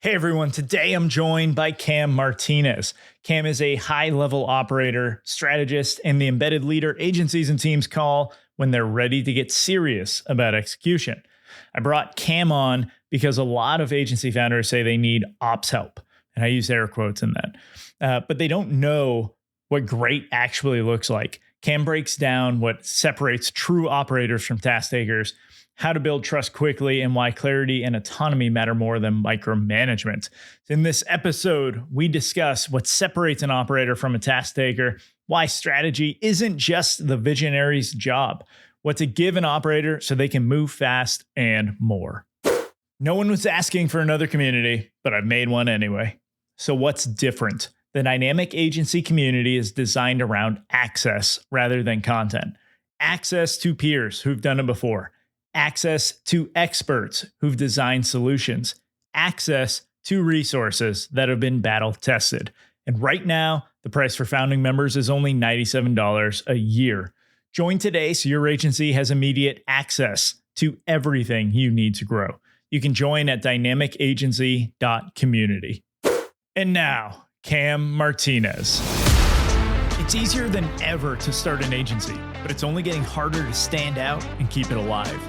Hey everyone, today I'm joined by Cam Martinez. Cam is a high-level operator, strategist, and the embedded leader agencies and teams call when they're ready to get serious about execution. I brought Cam on because a lot of agency founders say they need ops help, and I use air quotes in that, but they don't know what great actually looks like. Cam breaks down what separates true operators from task takers, how to build trust quickly, and why clarity and autonomy matter more than micromanagement. In this episode, we discuss what separates an operator from a task taker, why strategy isn't just the visionary's job, what to give an operator so they can move fast, and more. No one was asking for another community, but I've made one anyway. So what's different? The dynamic agency community is designed around access rather than content. Access to peers who've done it before. Access to experts who've designed solutions, access to resources that have been battle tested. And right now, the price for founding members is only $97 a year. Join today so your agency has immediate access to everything you need to grow. You can join at dynamicagency.community. And now, Cam Martinez. It's easier than ever to start an agency, but it's only getting harder to stand out and keep it alive.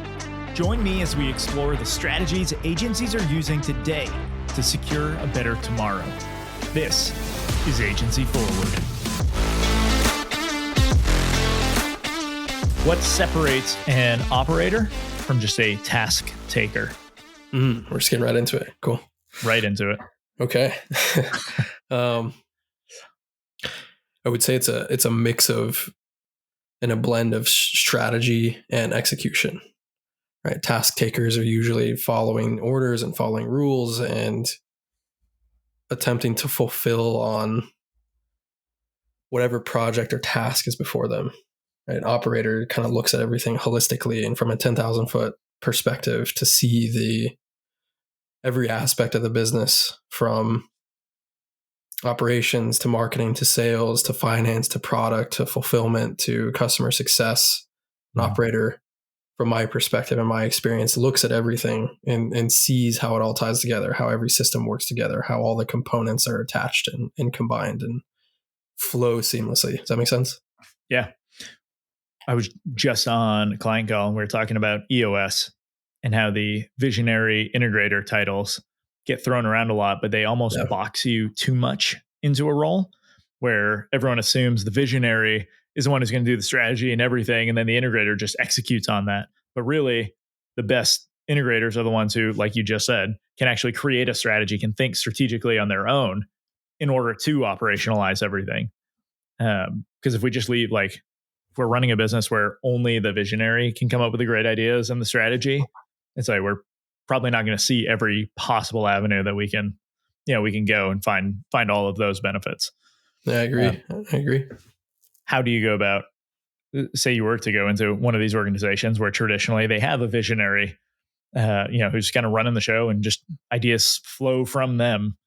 Join me as we explore the strategies agencies are using today to secure a better tomorrow. This is Agency Forward. What separates an operator from just a task taker? We're just getting right into it. Cool. Right into it. Okay. I would say it's a mix of and a blend of strategy and execution. Right, task takers are usually following orders and following rules and attempting to fulfill on whatever project or task is before them. Right, an operator kind of looks at everything holistically and from a 10,000 foot perspective to see every aspect of the business, from operations to marketing to sales to finance to product to fulfillment to customer success. An operator, from my perspective and my experience, looks at everything and sees how it all ties together, how every system works together, how all the components are attached and combined and flow seamlessly. Does that make sense? Yeah. I was just on a client call and we were talking about EOS and how the visionary integrator titles get thrown around a lot, but they almost box you too much into a role where everyone assumes the visionary is the one who's going to do the strategy and everything, and then the integrator just executes on that. But really, the best integrators are the ones who, like you just said, can actually create a strategy, can think strategically on their own in order to operationalize everything. Because if we just leave, like, if we're running a business where only the visionary can come up with the great ideas and the strategy, it's like we're probably not going to see every possible avenue that we can go and find all of those benefits. Yeah, I agree. I agree. How do you go about, say you were to go into one of these organizations where traditionally they have a visionary, who's kind of running the show and just ideas flow from them?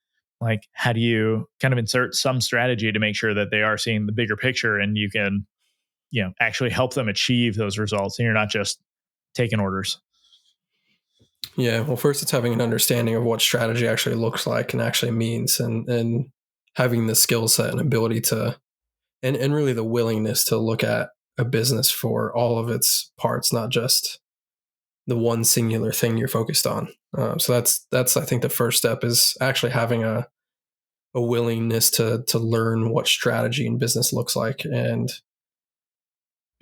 Like, how do you kind of insert some strategy to make sure that they are seeing the bigger picture and you can, actually help them achieve those results and you're not just taking orders? Yeah. Well, first it's having an understanding of what strategy actually looks like and actually means, and having the skill set and ability to, and really the willingness to look at a business for all of its parts, not just the one singular thing you're focused on. So that's I think the first step is actually having a willingness to learn what strategy in business looks like, and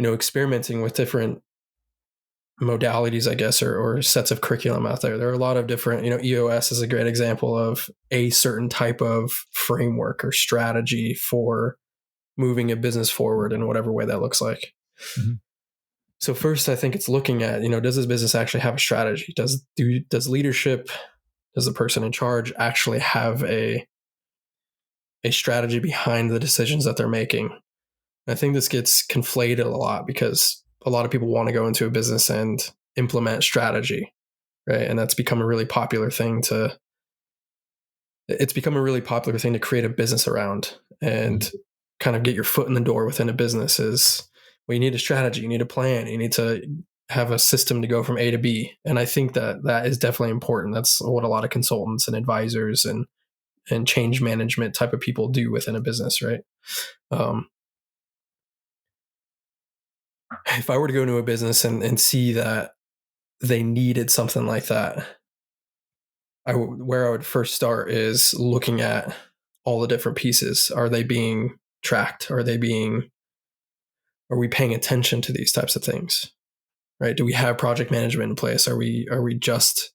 experimenting with different modalities, I guess, or sets of curriculum out there. There are a lot of different, EOS is a great example of a certain type of framework or strategy for moving a business forward in whatever way that looks like. Mm-hmm. So first, I think it's looking at, does this business actually have a strategy? Does leadership, does the person in charge actually have a strategy behind the decisions that they're making? I think this gets conflated a lot because a lot of people want to go into a business and implement strategy, right? And that's become a really popular thing to create a business around and kind of get your foot in the door within a business. Is, well, you need a strategy, you need a plan, you need to have a system to go from A to B. And I think that is definitely important. That's what a lot of consultants and advisors and change management type of people do within a business, right? If I were to go into a business and see that they needed something like that, where I would first start is looking at all the different pieces. Are they being tracked? Are we paying attention to these types of things? Right? Do we have project management in place? Are we just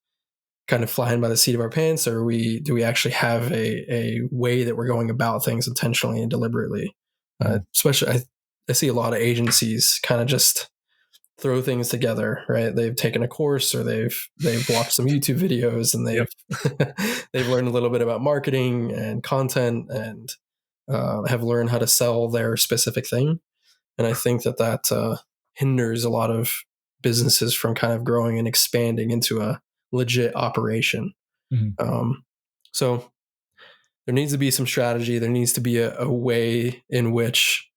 kind of flying by the seat of our pants, or do we actually have a way that we're going about things intentionally and deliberately? Especially, I see a lot of agencies kind of just throw things together, right? They've taken a course, or they've watched some YouTube videos, and they've learned a little bit about marketing and content, and have learned how to sell their specific thing. And I think that hinders a lot of businesses from kind of growing and expanding into a legit operation. So there needs to be some strategy. There needs to be a way in which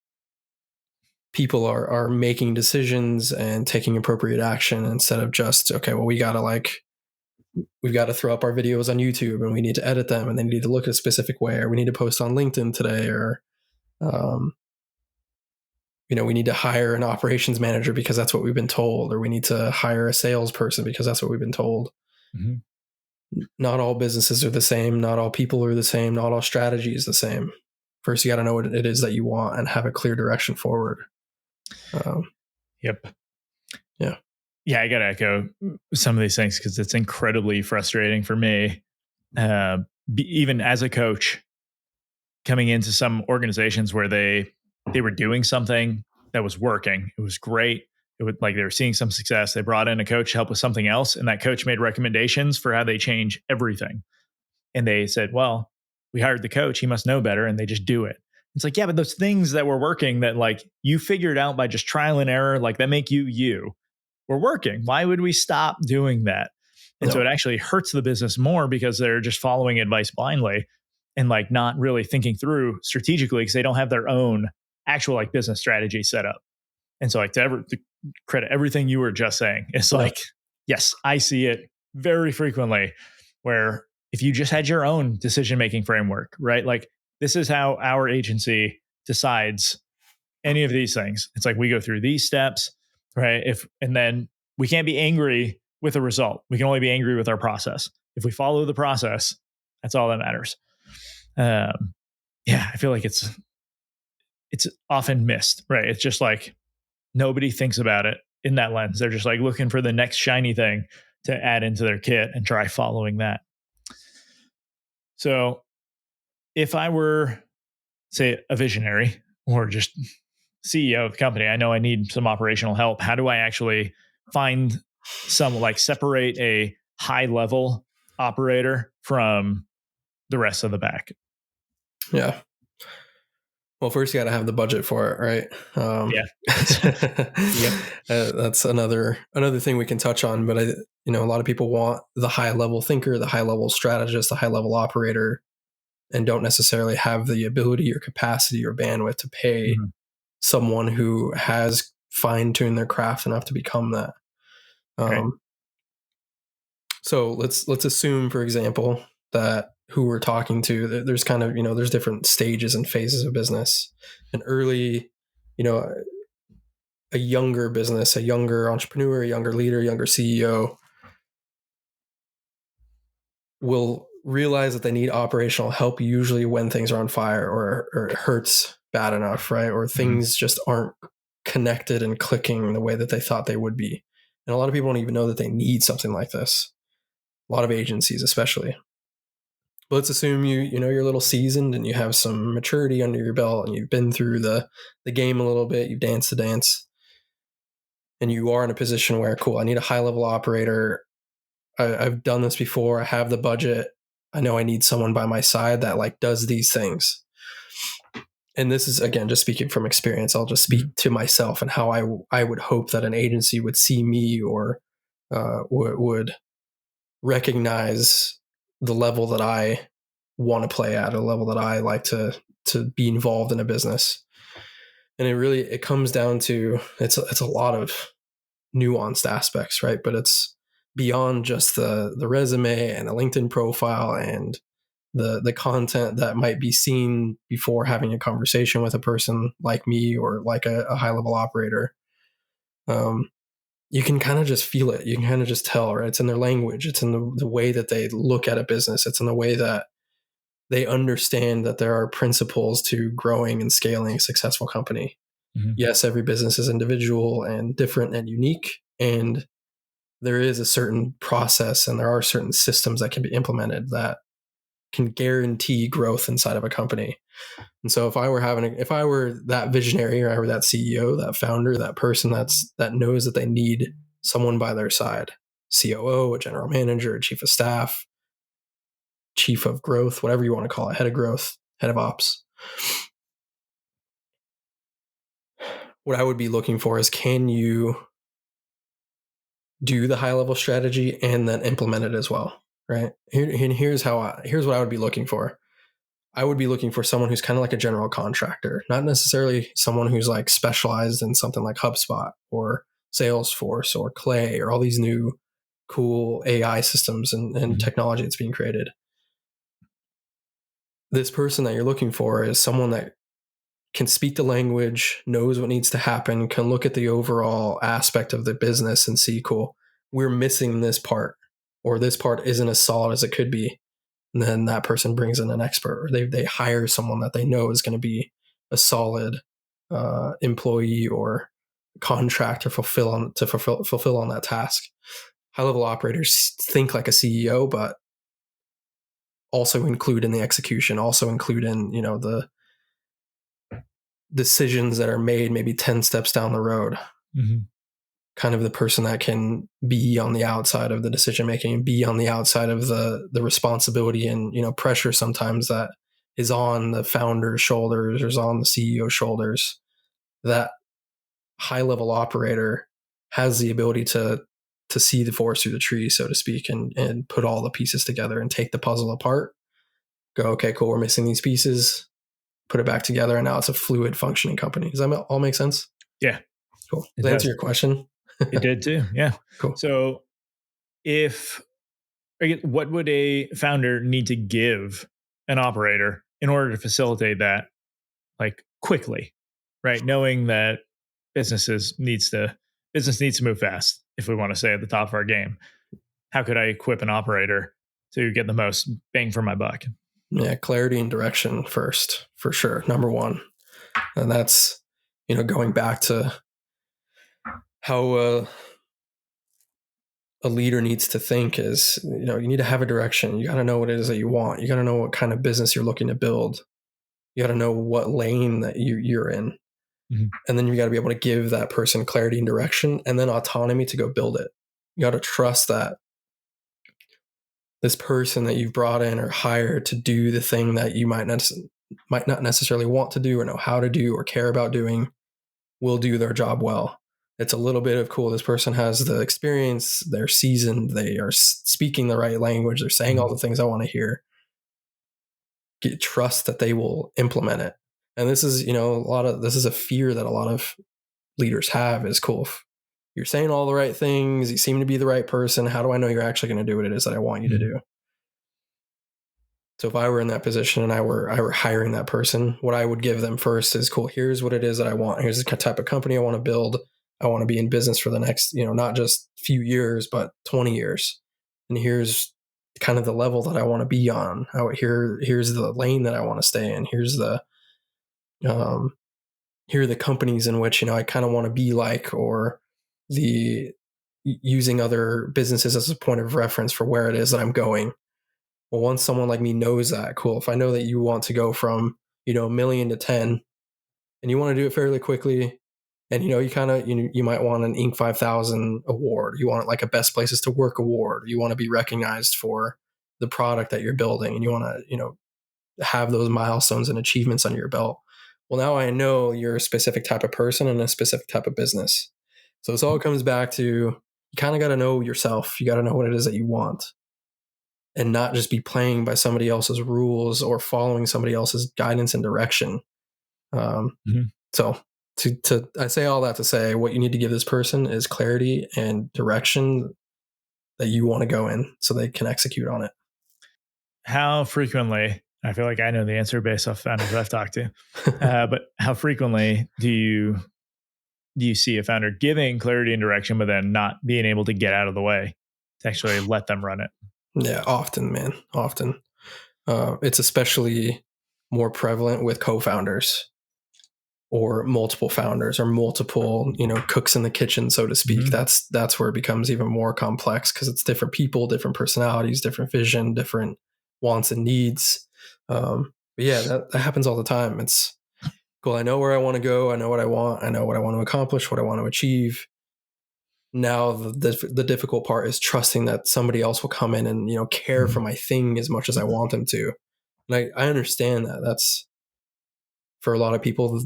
people are making decisions and taking appropriate action, instead of just, okay, well, we've got to throw up our videos on YouTube, and we need to edit them, and they need to look a specific way, or we need to post on LinkedIn today, or we need to hire an operations manager because that's what we've been told, or we need to hire a salesperson because that's what we've been told. Not all businesses are the same. Not all people are the same. Not all strategy is the same. First, you got to know what it is that you want and have a clear direction forward. Yep. Yeah. Yeah, I got to echo some of these things because it's incredibly frustrating for me. Even as a coach, coming into some organizations where they were doing something that was working. It was great. It would, like, they were seeing some success. They brought in a coach to help with something else, and that coach made recommendations for how they change everything. And they said, well, we hired the coach. He must know better. And they just do it. It's like, yeah, but those things that were working that like you figured out by just trial and error, like that make you were working. Why would we stop doing that? And so it actually hurts the business more because they're just following advice blindly and like not really thinking through strategically because they don't have their own actual like business strategy set up. And so like to credit everything you were just saying, it's like, yes, I see it very frequently where if you just had your own decision-making framework, right? Like this is how our agency decides any of these things. It's like we go through these steps, right? And then we can't be angry with the result. We can only be angry with our process. If we follow the process, that's all that matters. I feel like it's often missed, right? It's just like nobody thinks about it in that lens. They're just like looking for the next shiny thing to add into their kit and try following that. So if I were, say, a visionary or just CEO of the company, I know I need some operational help. How do I actually find separate a high level operator from the rest of the back? Yeah. Well, first you got to have the budget for it, right? That's another thing we can touch on. But a lot of people want the high level thinker, the high level strategist, the high level operator, and don't necessarily have the ability or capacity or bandwidth to pay someone who has fine-tuned their craft enough to become that. So let's assume, for example, that who we're talking to, there's kind of, there's different stages and phases of business. An early, a younger business, a younger entrepreneur, a younger leader, a younger CEO will realize that they need operational help usually when things are on fire or it hurts bad enough, right? Or things just aren't connected and clicking the way that they thought they would be. And a lot of people don't even know that they need something like this. A lot of agencies, especially. But let's assume you're a little seasoned and you have some maturity under your belt and you've been through the game a little bit, you've danced the dance, and you are in a position where, cool, I need a high level operator. I've done this before. I have the budget. I know I need someone by my side that like does these things. And this is, again, just speaking from experience. I'll just speak to myself and how I would hope that an agency would see me or would recognize the level that I want to play at, a level that I like to be involved in a business. And it comes down to, it's a lot of nuanced aspects, right? But it's beyond just the resume and the LinkedIn profile and the content that might be seen before having a conversation with a person like me or like a high level operator. You can kind of just feel it. You can kind of just tell, right? It's in their language. It's in the way that they look at a business. It's in the way that they understand that there are principles to growing and scaling a successful company. Mm-hmm. Yes, every business is individual and different and unique. And there is a certain process and there are certain systems that can be implemented that can guarantee growth inside of a company. And so if I were that visionary, or I were that CEO, that founder, that person that knows that they need someone by their side, COO, a general manager, a chief of staff, chief of growth, whatever you want to call it, head of growth, head of ops. What I would be looking for is, can you do the high level strategy and then implement it as well, right? Here's what I would be looking for. I would be looking for someone who's kind of like a general contractor, not necessarily someone who's like specialized in something like HubSpot or Salesforce or Clay or all these new cool AI systems and technology that's being created. This person that you're looking for is someone that can speak the language, knows what needs to happen, can look at the overall aspect of the business and see, cool, we're missing this part, or this part isn't as solid as it could be. And then that person brings in an expert, or they hire someone that they know is going to be a solid employee or contract to fulfill on that task. High level operators think like a CEO, but also include in the execution, also include in, the decisions that are made maybe 10 steps down the road. Mm-hmm. Kind of the person that can be on the outside of the decision making and be on the outside of the responsibility and, pressure sometimes that is on the founder's shoulders or is on the CEO's shoulders. That high level operator has the ability to see the forest through the trees, so to speak, and put all the pieces together and take the puzzle apart. Go, okay, cool, we're missing these pieces. Put it back together, and now it's a fluid functioning company. Does that all make sense? Yeah. Cool. Does that answer your question? It did too. Yeah. Cool. So what would a founder need to give an operator in order to facilitate that, like, quickly, right? Knowing that business needs to move fast if we want to stay at the top of our game. How could I equip an operator to get the most bang for my buck? Yeah, clarity and direction first, for sure. Number one. And that's, going back to how a leader needs to think is, you need to have a direction. You got to know what it is that you want. You got to know what kind of business you're looking to build. You got to know what lane that you're in. Mm-hmm. And then you got to be able to give that person clarity and direction and then autonomy to go build it. You got to trust that this person that you've brought in or hired to do the thing that you might not necessarily want to do or know how to do or care about doing will do their job well. It's a little bit of, cool, this person has the experience, they're seasoned, they are speaking the right language, they're saying all the things I want to hear. Trust that they will implement it. And this is, this is a fear that a lot of leaders have is, cool, you're saying all the right things, you seem to be the right person, how do I know you're actually going to do what it is that I want you to do? So if I were in that position and I were hiring that person, what I would give them first is, cool, here's what it is that I want. Here's the type of company I want to build. I want to be in business for the next, not just few years, but 20 years. And here's kind of the level that I want to be on. Here's the lane that I want to stay in. Here are the companies in which, I kind of want to be like, or using other businesses as a point of reference for where it is that I'm going. Well, once someone like me knows that, cool, if I know that you want to go from, $1 million to 10 and you want to do it fairly quickly, and, you might want an Inc. 5000 award. You want like a best places to work award. You want to be recognized for the product that you're building, and you want to, have those milestones and achievements under your belt. Well, now I know you're a specific type of person and a specific type of business. So this all comes back to, you kind of got to know yourself. You got to know what it is that you want and not just be playing by somebody else's rules or following somebody else's guidance and direction. So I say all that to say what you need to give this person is clarity and direction that you want to go in so they can execute on it. How frequently, I feel like I know the answer based off founders I've talked to, but how frequently do you see a founder giving clarity and direction, but then not being able to get out of the way to actually let them run it? Yeah, often, man, often. It's especially more prevalent with co-founders or multiple founders or multiple, cooks in the kitchen, so to speak. Mm-hmm. That's where it becomes even more complex because it's different people, different personalities, different vision, different wants and needs. But yeah, that happens all the time. It's cool. I know where I want to go. I know what I want. I know what I want to accomplish, what I want to achieve. Now the difficult part is trusting that somebody else will come in and care for my thing as much as I want them to. And I understand that. That's, for a lot of people,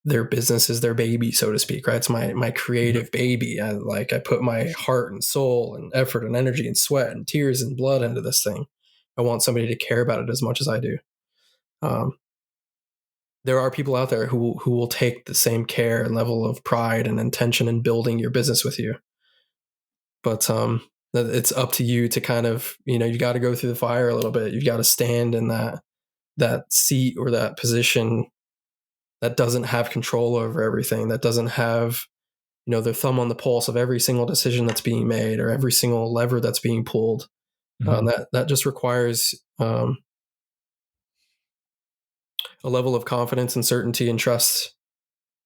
their business is their baby, so to speak, right? It's my creative baby. I put my heart and soul and effort and energy and sweat and tears and blood into this thing. I want somebody to care about it as much as I do. There are people out there who will take the same care and level of pride and intention in building your business with you. But it's up to you to kind of, you got to go through the fire a little bit. You've got to stand in that seat or that position that doesn't have control over everything, that doesn't have, their thumb on the pulse of every single decision that's being made or every single lever that's being pulled. Mm-hmm. That just requires a level of confidence and certainty and trust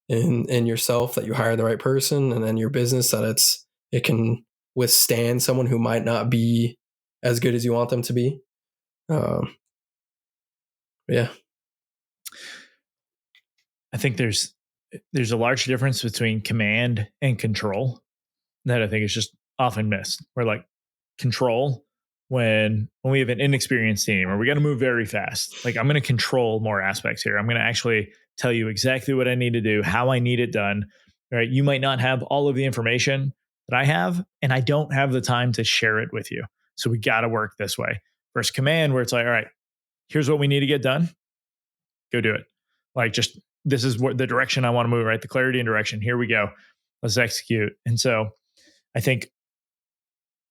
in yourself that you hire the right person, and then your business that it can withstand someone who might not be as good as you want them to be. Yeah. I think there's a large difference between command and control that I think is just often missed. Where like control, when we have an inexperienced team or we got to move very fast, like I'm going to control more aspects here. I'm going to actually tell you exactly what I need to do, how I need it done. Right? You might not have all of the information that I have, and I don't have the time to share it with you. So we got to work this way. Versus command, where it's like, all right, here's what we need to get done. Go do it. Like just this is what the direction I want to move, right? The clarity and direction. Here we go. Let's execute. And so I think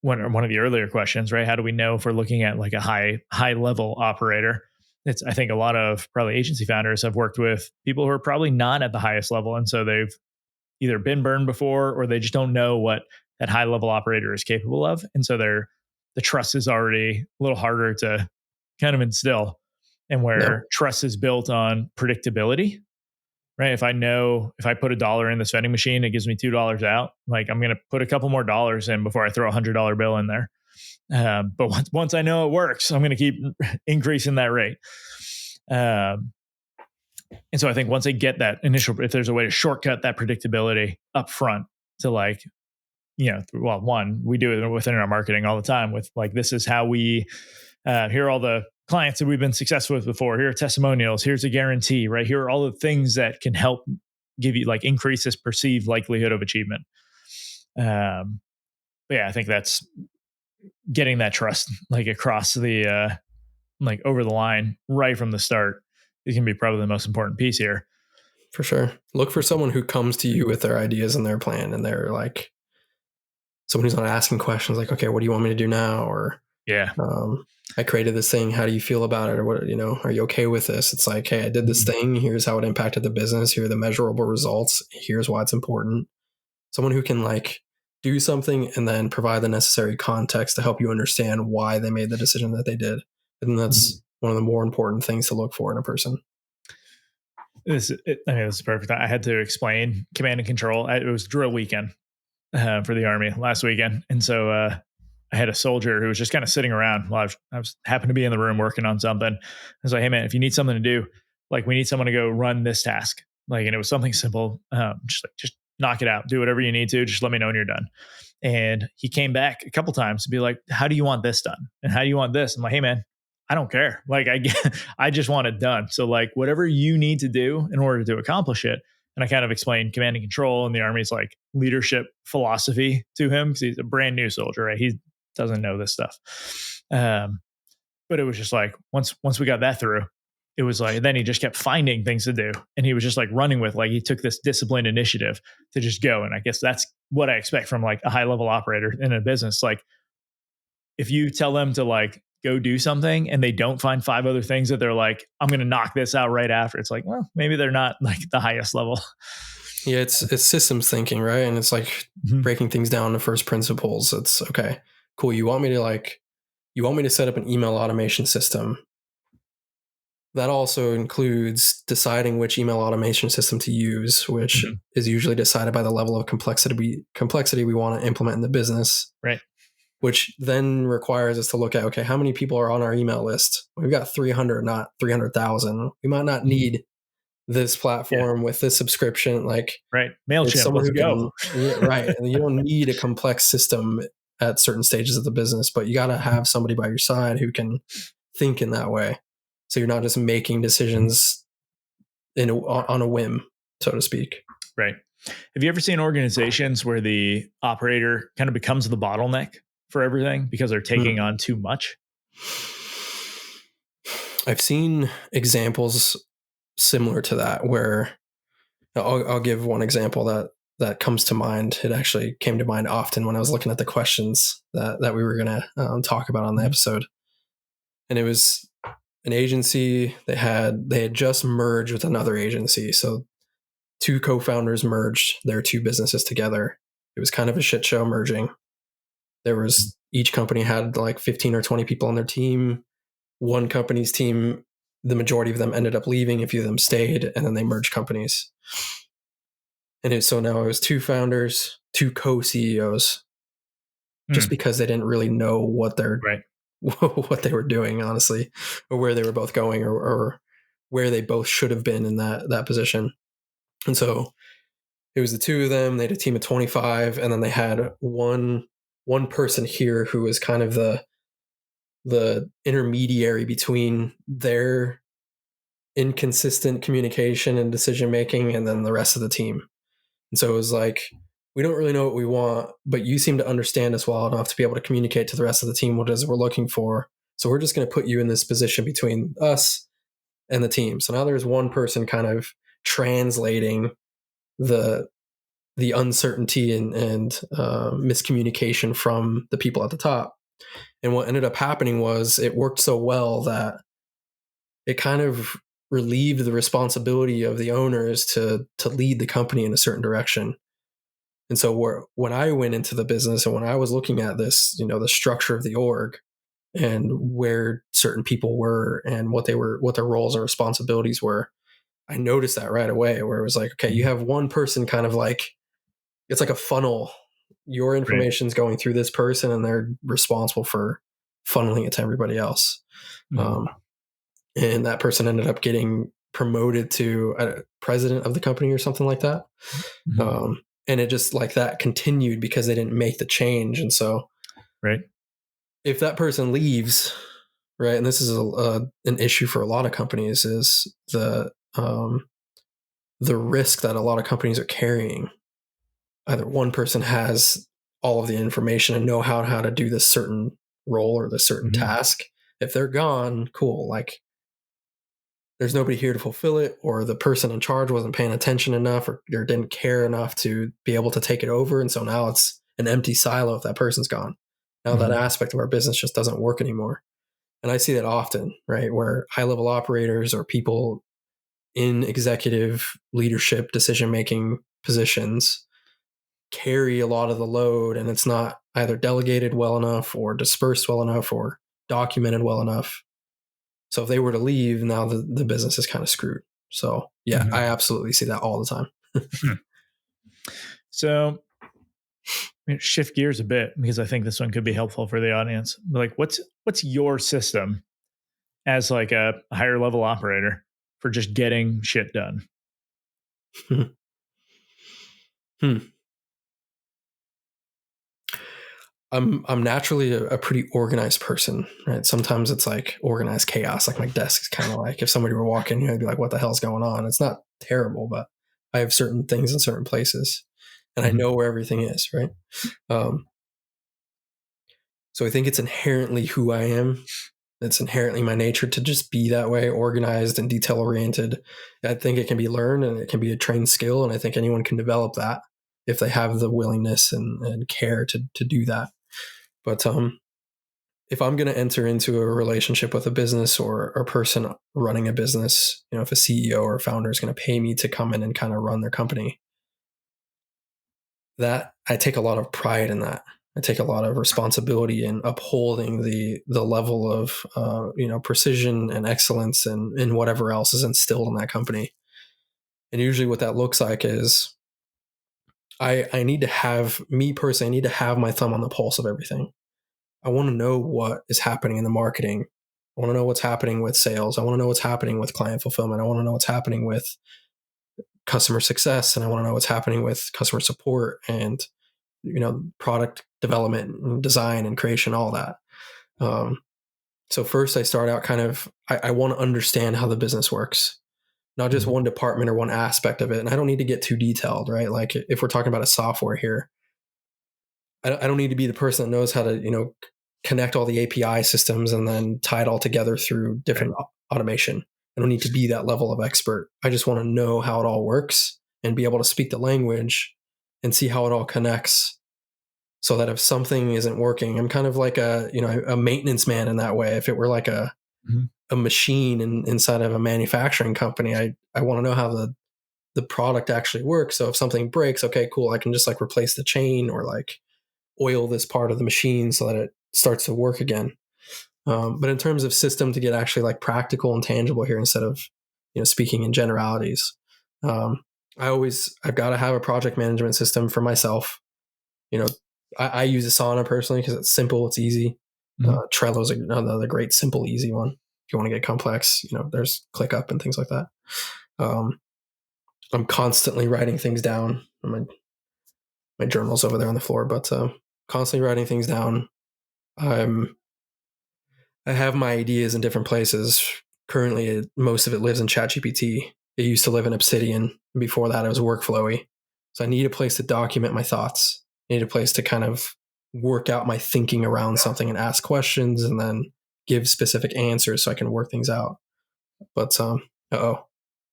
one of the earlier questions, right? How do we know if we're looking at like a high level operator? It's, I think a lot of probably agency founders have worked with people who are probably not at the highest level. And so they've either been burned before or they just don't know what that high level operator is capable of. And so the trust is already a little harder to kind of instill. And No, where trust is built on predictability, right? If I know if I put $1 in this vending machine, it gives me $2 out. Like I'm going to put a couple more dollars in before I throw $100 bill in there. But once I know it works, I'm going to keep increasing that rate. And so I think once I get that initial, if there's a way to shortcut that predictability up front to like, well, one, we do it within our marketing all the time with like, this is how we, here are all the clients that we've been successful with before. Here are testimonials. Here's a guarantee, right? Here are all the things that can help give you like increase this perceived likelihood of achievement. But yeah, I think that's getting that trust like across the, like over the line right from the start is going to be probably the most important piece here. for sure. Look for someone who comes to you with their ideas and their plan, and they're like someone who's not asking questions like, okay, what do you want me to do now? Or, Yeah. I created this thing. How do you feel about it? Or what, are you okay with this? It's like, hey, I did this thing. Here's how it impacted the business. Here are the measurable results. Here's why it's important. Someone who can like do something and then provide the necessary context to help you understand why they made the decision that they did. And that's one of the more important things to look for in a person. This is perfect. I had to explain command and control. It was drill weekend for the Army last weekend. And so I had a soldier who was just kind of sitting around while I was happened to be in the room working on something. I was like, hey man, if you need something to do, like we need someone to go run this task. Like, and it was something simple. Just knock it out, do whatever you need to. Just let me know when you're done. And he came back a couple times to be like, how do you want this done? And how do you want this? I'm like, hey man, I don't care. Like I just want it done. So like whatever you need to do in order to accomplish it. And I kind of explained command and control and the Army's like leadership philosophy to him because he's a brand new soldier, right? He doesn't know this stuff. But it was just like once we got that through, it was like, then he just kept finding things to do, and he was just like running with, like, he took this disciplined initiative to just go. And I guess that's what I expect from like a high level operator in a business. Like, if you tell them to like go do something and they don't find five other things that they're like, I'm going to knock this out right after, it's like, well, maybe they're not like the highest level. Yeah, it's systems thinking, right? And it's like breaking things down to first principles. It's okay, cool. You want me to set up an email automation system. That also includes deciding which email automation system to use, which is usually decided by the level of complexity we want to implement in the business. Right. Which then requires us to look at, okay, how many people are on our email list? We've got 300, not 300,000. We might not need this platform with this subscription. Like, right. it's MailChimp, someone let's who go. can, yeah, right. And you don't need a complex system at certain stages of the business, but you got to have somebody by your side who can think in that way. So you're not just making decisions on a whim, so to speak. Right. Have you ever seen organizations where the operator kind of becomes the bottleneck for everything because they're taking on too much? I've seen examples similar to that where I'll give one example that comes to mind. It actually came to mind often when I was looking at the questions that we were going to talk about on the episode. And it was an agency. They had just merged with another agency. So two co-founders merged their two businesses together. It was kind of a shit show merging. Each company had like 15 or 20 people on their team. One company's team, the majority of them ended up leaving. A few of them stayed, and then they merged companies. And so now it was two founders, two co-CEOs, just because they didn't really know what they were doing, honestly, or where they were both going, or where they both should have been in that position. And so it was the two of them. They had a team of 25, and then they had one person here who was kind of the intermediary between their inconsistent communication and decision making and then the rest of the team. And so it was like, we don't really know what we want, but you seem to understand us well enough to be able to communicate to the rest of the team what it is we're looking for. So we're just going to put you in this position between us and the team. So now there's one person kind of translating the uncertainty and miscommunication from the people at the top. And what ended up happening was it worked so well that it kind of relieved the responsibility of the owners to lead the company in a certain direction. And so when I went into the business and when I was looking at this, the structure of the org and where certain people were and what their roles and responsibilities were, I noticed that right away, where it was like, okay, you have one person kind of like, it's like a funnel. Your information is going through this person and they're responsible for funneling it to everybody else. And that person ended up getting promoted to a president of the company or something like that. And it just like that continued because they didn't make the change. And so if that person leaves, right, and this is an issue for a lot of companies, is the risk that a lot of companies are carrying. Either one person has all of the information and know how to do this certain role or this certain task. If they're gone, cool. Like, there's nobody here to fulfill it, or the person in charge wasn't paying attention enough or didn't care enough to be able to take it over. And so now it's an empty silo if that person's gone. Now that aspect of our business just doesn't work anymore. And I see that often, right? Where high-level operators or people in executive leadership decision-making positions carry a lot of the load, and it's not either delegated well enough or dispersed well enough or documented well enough. So if they were to leave, now the business is kind of screwed. So yeah, I absolutely see that all the time. So shift gears a bit, because I think this one could be helpful for the audience. Like, what's your system as like a higher level operator for just getting shit done? I'm naturally a pretty organized person, right? Sometimes it's like organized chaos. Like my desk is kind of like, if somebody were walking here, I'd be like, what the hell's going on? It's not terrible, but I have certain things in certain places and I know where everything is, right? So I think it's inherently who I am. It's inherently my nature to just be that way, organized and detail oriented. I think it can be learned and it can be a trained skill. And I think anyone can develop that if they have the willingness and care to do that. But if I'm going to enter into a relationship with a business or a person running a business, if a CEO or a founder is going to pay me to come in and kind of run their company, that I take a lot of pride in that. I take a lot of responsibility in upholding the level of precision and excellence and whatever else is instilled in that company. And usually what that looks like is I need to have, me personally, I need to have my thumb on the pulse of everything. I want to know what is happening in the marketing. I want to know what's happening with sales. I want to know what's happening with client fulfillment. I want to know what's happening with customer success. And I want to know what's happening with customer support and product development and design and creation, all that. So first I start out I want to understand how the business works, not just one department or one aspect of it. And I don't need to get too detailed, right? Like if we're talking about a software here, I don't need to be the person that knows how to, connect all the API systems and then tie it all together through different automation. I don't need to be that level of expert. I just want to know how it all works and be able to speak the language and see how it all connects, so that if something isn't working, I'm kind of like a maintenance man in that way. If it were like a machine inside of a manufacturing company, I want to know how the product actually works. So if something breaks, okay, cool, I can just like replace the chain or like oil this part of the machine so that it starts to work again. But in terms of system, to get actually like practical and tangible here, instead of speaking in generalities, I've got to have a project management system for myself. I use Asana personally because it's simple, it's easy. Trello's another great, simple, easy one. If you want to get complex, there's ClickUp and things like that. I'm constantly writing things down. My journal's over there on the floor, but constantly writing things down. I have my ideas in different places. Currently, most of it lives in ChatGPT. It used to live in Obsidian. Before that, it was Workflowy. So I need a place to document my thoughts. I need a place to kind of work out my thinking around something and ask questions and then give specific answers so I can work things out. But, am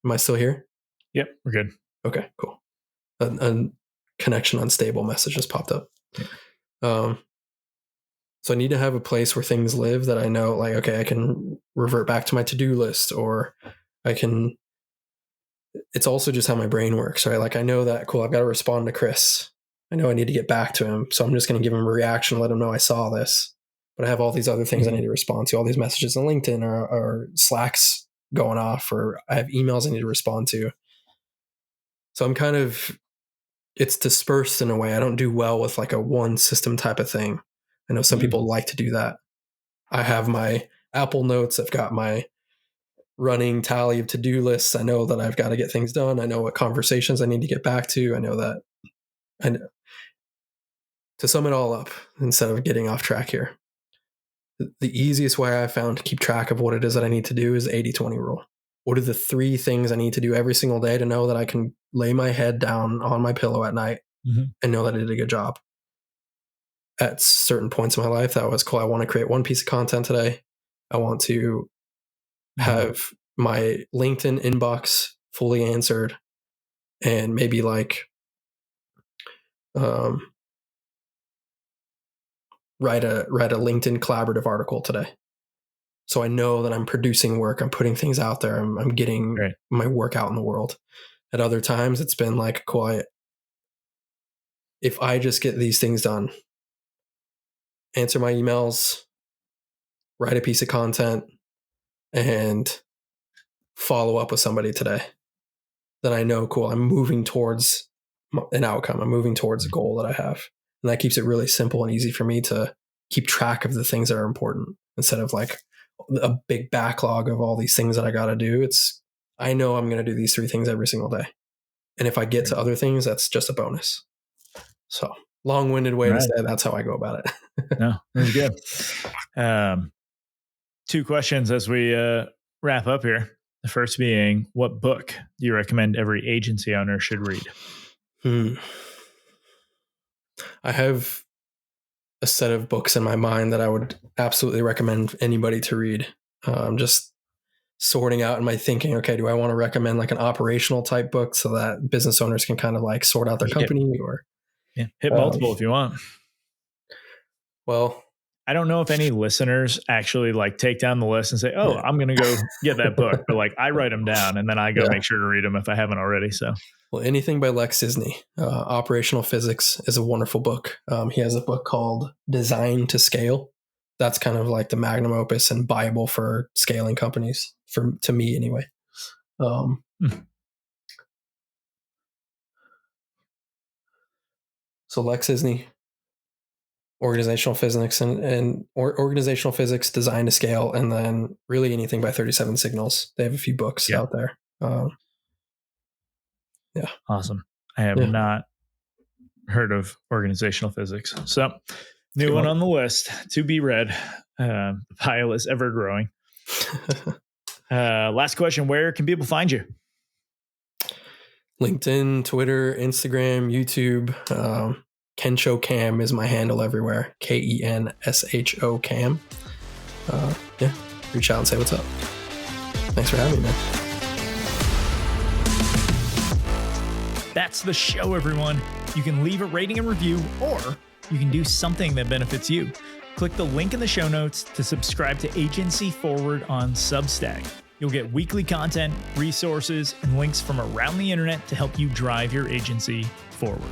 I still here? Yep, we're good. Okay, cool. A connection unstable message just popped up. Yeah. So I need to have a place where things live that I know, like, okay, I can revert back to my to-do list, or it's also just how my brain works, right? Like I know that, cool, I've got to respond to Chris. I know I need to get back to him. So I'm just going to give him a reaction, let him know I saw this. But I have all these other things I need to respond to, all these messages on LinkedIn or Slack's going off, or I have emails I need to respond to. So it's dispersed in a way. I don't do well with like a one system type of thing. I know some people like to do that. I have my Apple Notes. I've got my running tally of to-do lists. I know that I've got to get things done. I know what conversations I need to get back to. I know that. And to sum it all up, instead of getting off track here, the easiest way I found to keep track of what it is that I need to do is the 80-20 rule. What are the 3 things I need to do every single day to know that I can lay my head down on my pillow at night and know that I did a good job? At certain points in my life, that was cool. I want to create one piece of content today. I want to have my LinkedIn inbox fully answered, and maybe like write a LinkedIn collaborative article today. So I know that I'm producing work, I'm putting things out there, I'm getting my work out in the world. At other times, it's been like, quiet. If I just get these things done, answer my emails, write a piece of content, and follow up with somebody today, then I know, cool, I'm moving towards an outcome. I'm moving towards a goal that I have. And that keeps it really simple and easy for me to keep track of the things that are important, instead of like a big backlog of all these things that I got to do. I know I'm going to do these 3 things every single day. And if I get to other things, that's just a bonus. So long-winded way to say that's how I go about it. No, that's good. 2 questions as we wrap up here. The first being, what book do you recommend every agency owner should read? I have a set of books in my mind that I would absolutely recommend anybody to read. I'm just sorting out in my thinking, okay, do I want to recommend like an operational type book so that business owners can kind of like sort out their company, or hit multiple if you want. Well, I don't know if any listeners actually like take down the list and say, oh, I'm going to go get that book. But like I write them down and then I go make sure to read them if I haven't already. So, well, anything by Lex Disney. Operational Physics is a wonderful book. He has a book called Design to Scale. That's kind of like the magnum opus and Bible for scaling companies, to me anyway. So Lex Disney, organizational physics and organizational physics, Design to Scale, and then really anything by 37 Signals. They have a few books out there. Awesome. I have not heard of organizational physics. So new one on the list to be read. The pile is ever growing. Last question. Where can people find you? LinkedIn, Twitter, Instagram, YouTube. Kensho Cam is my handle everywhere. KENSHO Cam. Reach out and say what's up. Thanks for having me, man. That's the show, everyone. You can leave a rating and review, or you can do something that benefits you. Click the link in the show notes to subscribe to Agency Forward on Substack. You'll get weekly content, resources, and links from around the internet to help you drive your agency forward.